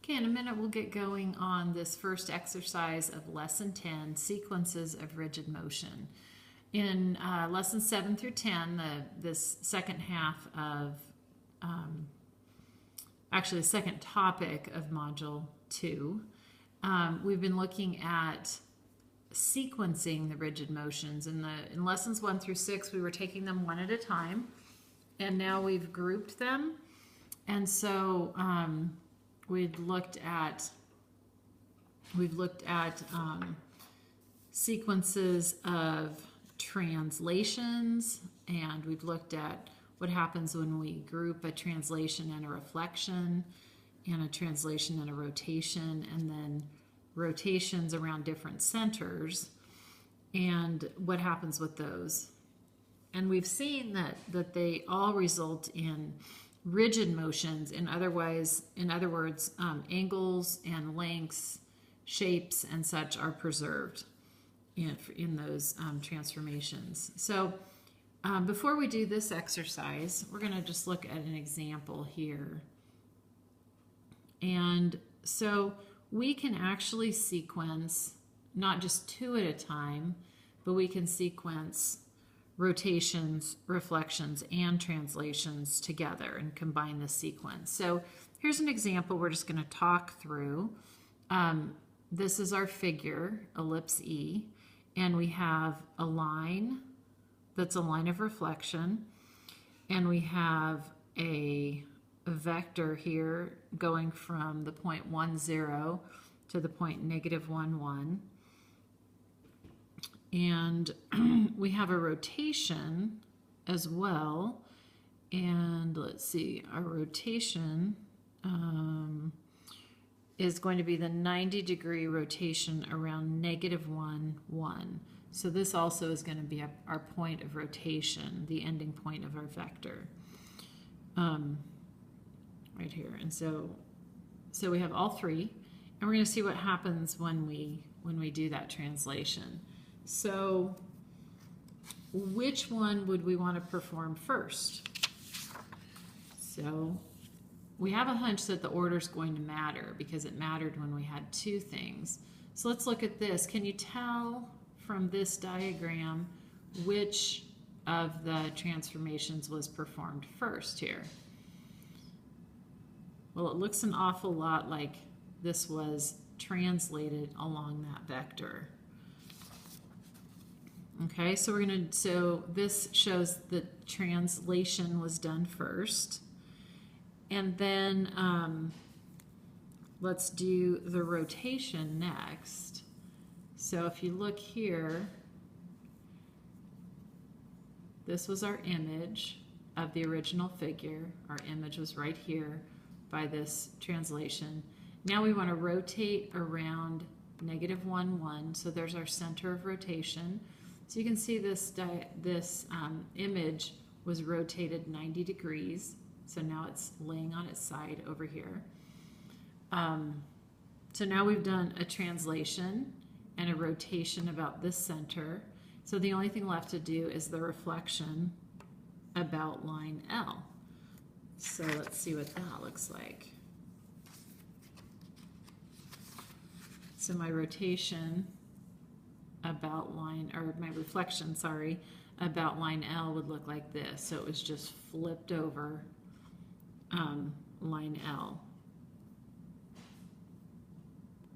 Okay, in a minute we'll get going on this first exercise of Lesson 10, Sequences of Rigid Motion. In Lesson 7 through 10, this second half of, actually the second topic of Module 2, we've been looking at sequencing the rigid motions. In Lessons 1 through 6, we were taking them one at a time, and now we've grouped them. And so we've looked at sequences of translations, and we've looked at what happens when we group a translation and a reflection, and a translation and a rotation, and then rotations around different centers, and what happens with those. And we've seen that they all result in rigid motions. In other words, angles and lengths, shapes, and such are preserved in those transformations. So before we do this exercise, we're going to just look at an example here. And so we can actually sequence not just two at a time, but we can sequence rotations, reflections, and translations together and combine the sequence. So here's an example we're just going to talk through. This is our figure, ellipse E, and we have a line that's a line of reflection, and we have a vector here going from the point 1, 0 to the point negative 1, 1. And we have a rotation as well. And let's see, our rotation is going to be the 90-degree rotation around negative 1, 1. So this also is going to be our point of rotation, the ending point of our vector. Right here. And so we have all three, and we're going to see what happens when we do that translation. So which one would we want to perform first? So we have a hunch that the order is going to matter because it mattered when we had two things. So let's look at this. Can you tell from this diagram which of the transformations was performed first here? Well, it looks an awful lot like this was translated along that vector. Okay, so this shows that translation was done first. And then let's do the rotation next. So if you look here, this was our image of the original figure. Our image was right here by this translation. Now we want to rotate around negative 1, 1. So there's our center of rotation. So you can see this image was rotated 90 degrees. So now it's laying on its side over here. So now we've done a translation and a rotation about this center. So the only thing left to do is the reflection about line L. So let's see what that looks like. So my rotation about line, or my reflection, sorry, about line L would look like this. So it was just flipped over line L.